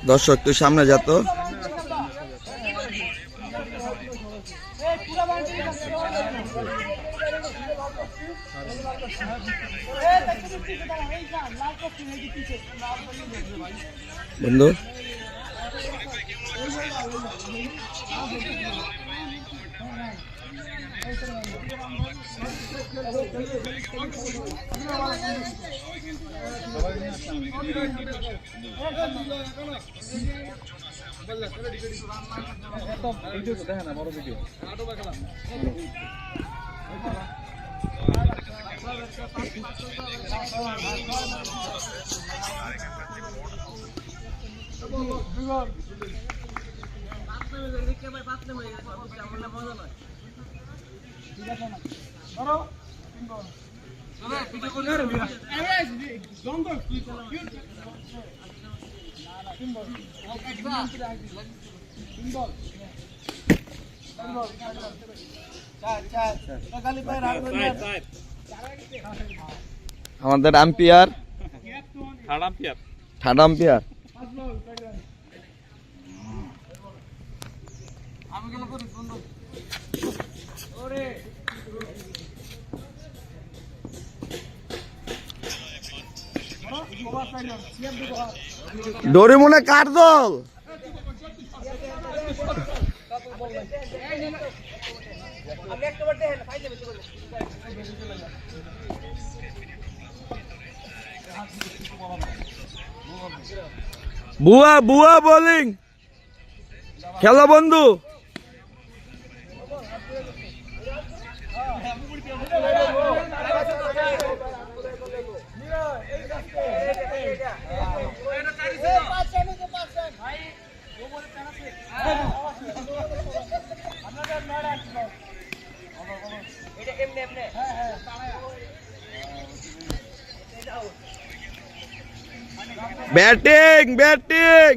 দর্শক তুই সামনে যা তো। বন্ধু আমাদের আম্পিয়ার থার্ড আম্পিয়ার ডোরেমনে কার দল? বুয়া বুয়া বোলিং খেলা বন্ধু। ব্যাটিং ব্যাটিং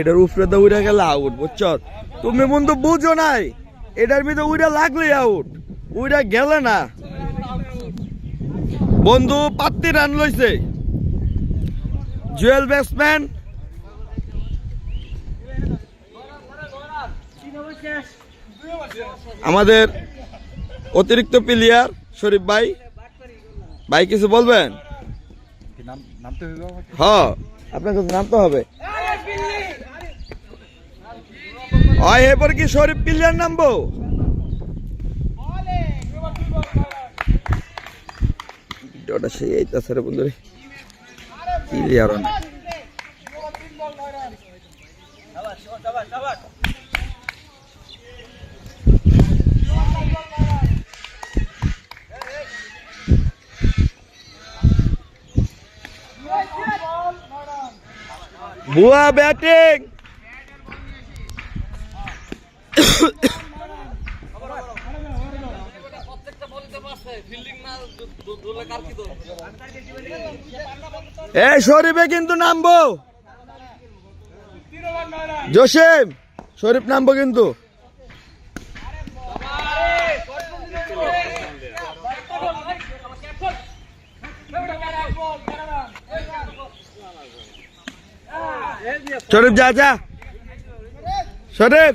এটার উপরে তো উড়ে গেলে আউট, বুঝছ? তুমি বন্ধু বুঝো নাই, এটার ভিতরে উড়ে লাগলে আউট, উড়ে গেলে না। বন্ধু 5টি রান লইছে। জুয়েল ব্যাটসম্যান আমাদের অতিরিক্ত প্লেয়ার শরীফ ভাই। ভাই কিছু বলবেন? হ্যাঁ, আপনার কাছে নামতে হবে। এরপর কি শরীফ প্লেয়ার নামবো? ওটা সেই এইতাছে রে বন্ধুরে, প্লেয়ার না। বুয়া ব্যাটিং। এই শরীফে কিন্তু নামবো, জসিম শরীফ নামবো কিন্তু। শরীফ যা যা, শরীফ।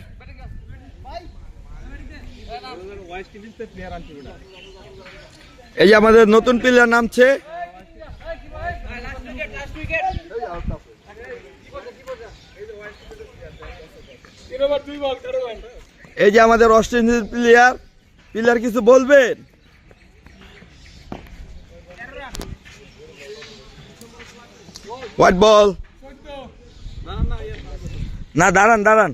এই যে আমাদের নতুন প্লেয়ার নামছে, এই যে আমাদের অস্ট্রেলিয়ান প্লেয়ার। প্লেয়ার কিছু বলবেন? White ball. না দাঁড়ান দাঁড়ান,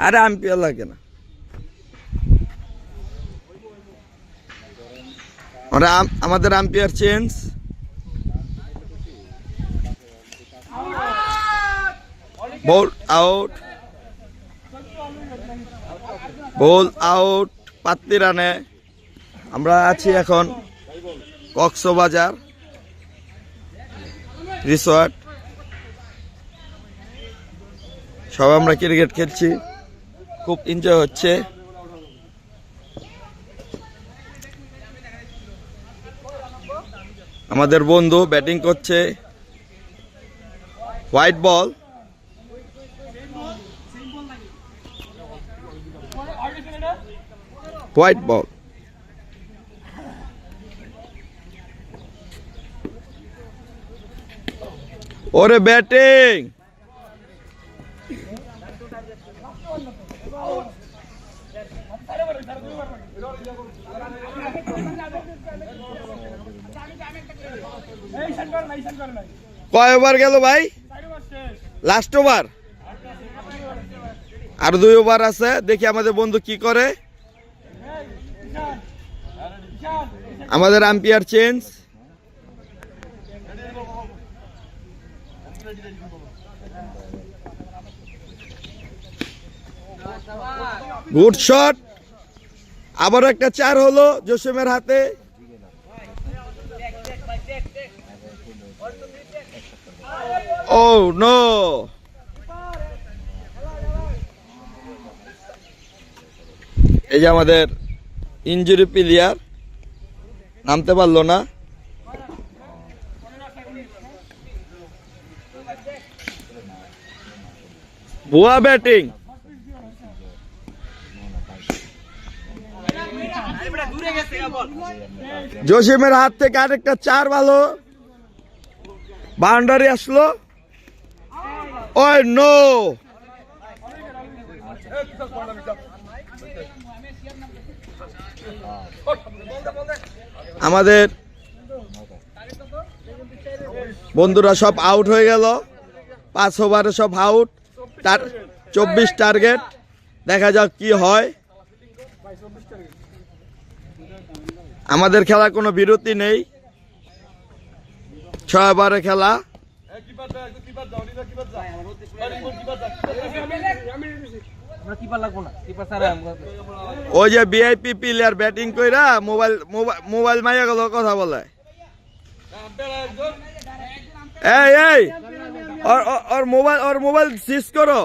আরে আম্পায়ার লাগে না, আমাদের umpire change. Ball out, ball out, 5 রানে। আমরা আছি এখন কক্সবাজার রিসোর্ট, সব আমরা ক্রিকেট খেলছি, খুব এনজয় হচ্ছে। আমাদের বন্ধু ব্যাটিং করছে, হোয়াইট বল। হোয়াইট বল, ওরে ব্যাটিং। কয় ওভার গেল ভাই? লাস্ট ওভার, আর 2 ওভার আছে, দেখি আমাদের বন্ধু কি করে। আমাদের আম্পায়ার চেঞ্জ। গুড শট, আবার একটা 4 হলো জসিমের হাতে। ও নো, এই যে আমাদের ইনজুরি প্লেয়ার, নামতে পারলো না। ভুয়া ব্যাটিং, জসিমের হাত থেকে আরেকটা 4 ভালো, বাউন্ডারি আসলো। ওই নো, আমাদের বন্ধুরা সব আউট হয়ে গেল, 5 ওভারে সব আউট, 24 টার্গেট। দেখা যাক কি হয়। আমাদের খেলা কোনো বিরতি নেই, 6 ওভারে খেলা। ওই যে ভিআইপি প্লেয়ার ব্যাটিং কইরা মোবাইল মাইয়া গেল কথা বলে। এই এই ওর মোবাইল সিজ করো।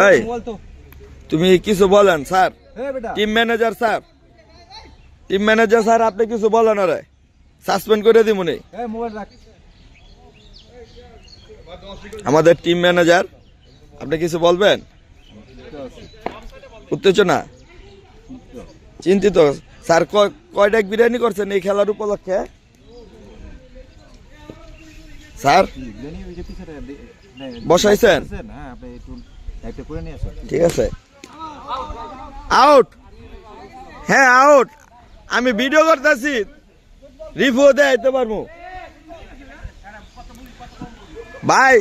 এই তুমি কিছু বলেন sir, team manager sir, team manager sir, আপনি কিছু বলেন, ওরে সাসপেন্ড করে দিমুনি। আমাদের টিম ম্যানেজার, আপনি কিছু বলবেন? উত্তেজনা, চিন্তিত স্যার। কয়টা বিরিয়ানি করছেন এই খেলার উপলক্ষে স্যার? বসাইছেন? ঠিক আছে, আউট। হ্যাঁ আউট, আমি ভিডিও করতেছি, রিভিউ দেখাইতে পারবো ভাই।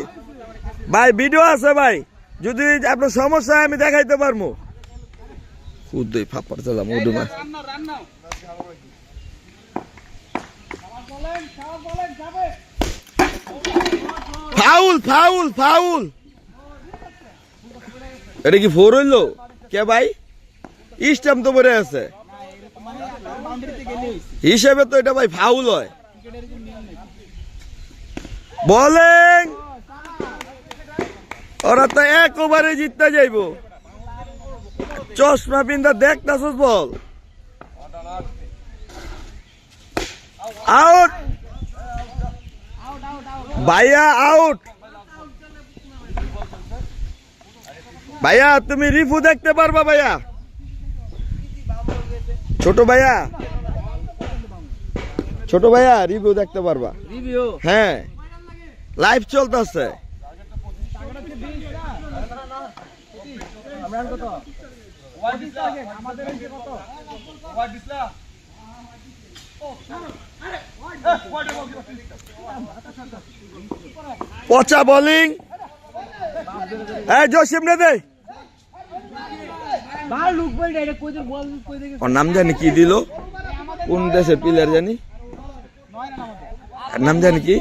ভাই ভিডিও আছে ভাই, যদি আপনার সমস্যা হয় আমি দেখাইতে পারবো। খুদই ফাপড় চালাম ওডুমা। ফাউল ফাউল ফাউল, এটা কি 4 হইলো কে ভাই? স্ট্যাম্প তো পড়ে আছে, হিসেবে তো এটা ভাই ফাউল হয়। বলেন, ওরা তো 1 ওভারে জিততে যাইব। চশমা পিন্দা দেখতাছস, বল আউট। ভাইয়া আউট। ভাইয়া তুমি রিভিউ দেখতে পারবা ভাইয়া? ছোট ভাইয়া, ছোট ভাইয়া রিভিউ দেখতে পারবা? রিভিউ, হ্যাঁ লাইভ চলতেছে। পচা বোলিং। জসিম রে দে। ওর নাম জানি কি দিল, কোন দেশের প্লেয়ার জানি, এর নাম জানি কি,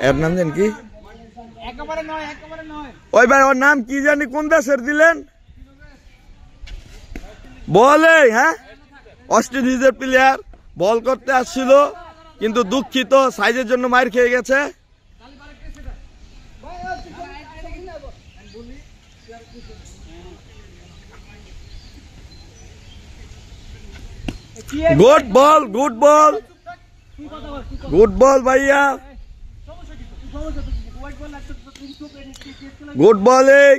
এর নাম জানি কি, ওই ভাই ওর নাম কি জানি, কোন দেশের দিলেন বলে। হ্যাঁ, ওয়েস্ট ইন্ডিজের প্লেয়ার বল করতে আসছিল, কিন্তু দুঃখিত সাইজের জন্য মার খেয়ে গেছে। Good ball, good ball, good ball ভাইয়া, গুড বলিং।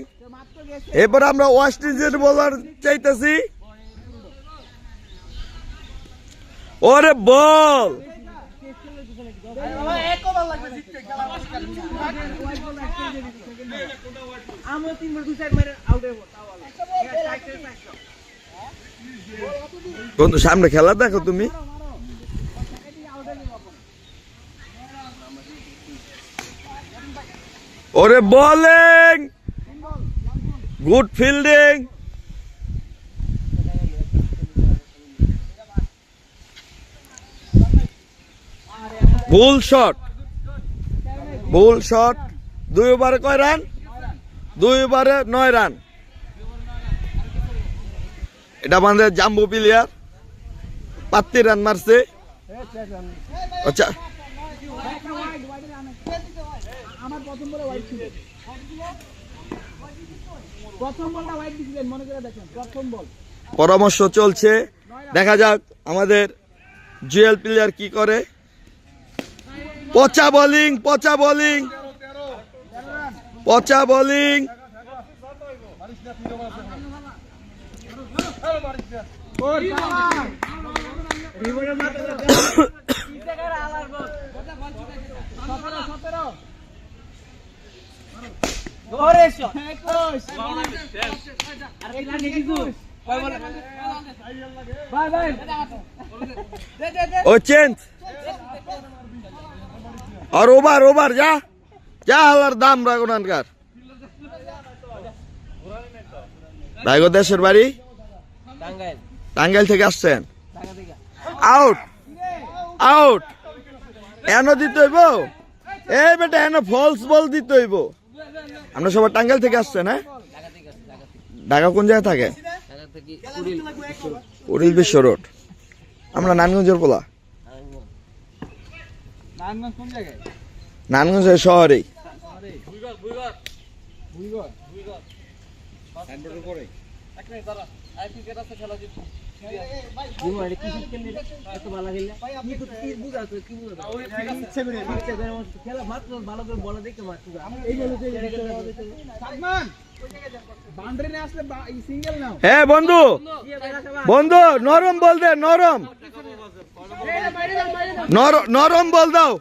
এরপর আমরা ওয়েস্ট ইন্ডিজের বোলার চাইতেছি। ওরে বল, বন্ধু সামনে খেলা দেখো তুমি। ওরে বোলিং, গুড ফিল্ডিং। ভুল শট, ভুল শট। 2 ওভারে কয় রান? 2 ওভারে 9 রান। এটা আমাদের জাম্বো প্লেয়ার 35 রান মারছে। আচ্ছা, পরামর্শ চলছে, দেখা যাক আমাদের জুয়েল প্লেয়ার কি করে। পচা বোলিং, পচা বোলিং, পচা বোলিং। ও চেঞ্জ আর ওভার, ওভার যা যা, হালার দাম রাখুনকার। ভাইগো দেশের বাড়ি টাঙ্গাইল থেকে আসছেন। Out, out. এনো দিতে হইব, এই বেটা এনো ফলস বল দিতে হইব। আমরা সবাই টাঙ্গাইল থেকে আসছেন। হ্যাঁ, ঢাকা কোন জায়গায় থাকে? উড়িল বিশ্ব রোড। আমরা নারায়ণগঞ্জের পোলা। নারায়ণগঞ্জের শহরেই। হ্যাঁ বন্ধু, বন্ধু নরম বল দে, নরম, নরম বল দাও।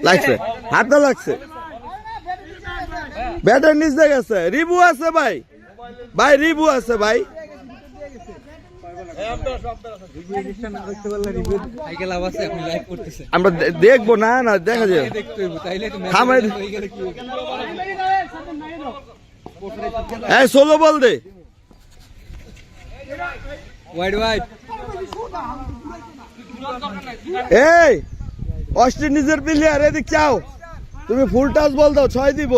লাগছে, হাতটা লাগছে, ব্যাটের নিচে গেছে। রিবু আছে ভাই, ভাই রিবু আছে ভাই। আমরা দেখবো না, না দেখা যায়। হ্যাঁ, 16 বল দে। এই ওয়েস্ট ইন্ডিজের প্লেয়ার এদিক চাও, তুমি ফুল টাচ বল দাও, 6 দিব।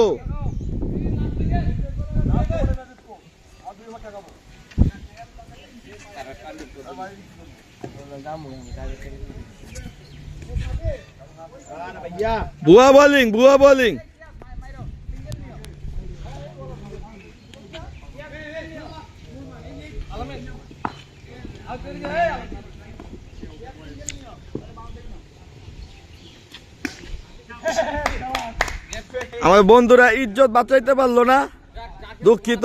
বুয়া বোলিং, বুয়া বোলিং। আমার বন্ধুরা ইজ্জত বাঁচাইতে পারলো না, দুঃখিত।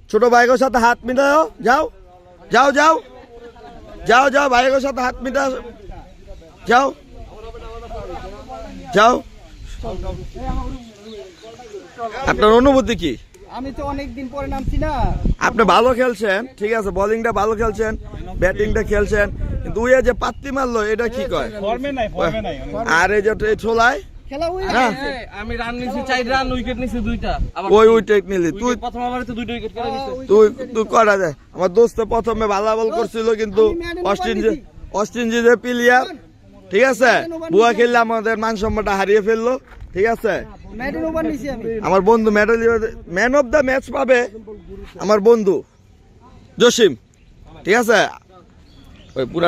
ছোট ভাইগোর সাথে হাত মিলাও, যাও যাও যাও যাও যাও, ভাইগোর সাথে হাত মিলা, যাও যাও। আপনার অনুভূতি কি? আমি তো অনেকদিন পরে নামছি না। আপনি ভালো খেলছেন, ঠিক আছে, বোলিংটা ভালো খেলছেন, ব্যাটিংটা খেলছেন, কিন্তু উইয়া যে পাত্তি মারলো এটা কি কয়? আর এই যে ছোলায় খেলা হই না, আমি রান নিছি 4 রান, উইকেট নিছি 2টা। আবার ওই উইকেট নিলি তুই, প্রথম ওভারে তো 2টা উইকেট কেটে দিছে। তুই তুই করা যায়। আমার দোস্ত প্রথমে ভালো বল করছিল, কিন্তু অস্টিন যে প্লেয়ার, ঠিক আছে, বুয়া খেললে আমাদের মান সম্মানটা হারিয়ে ফেললো, ঠিক আছে। ম্যাডেন ওভার নিছি আমি। আমার বন্ধু ম্যান অফ দ্য ম্যাচ পাবে আমার বন্ধু জসিম, ঠিক আছে। ওই পুরা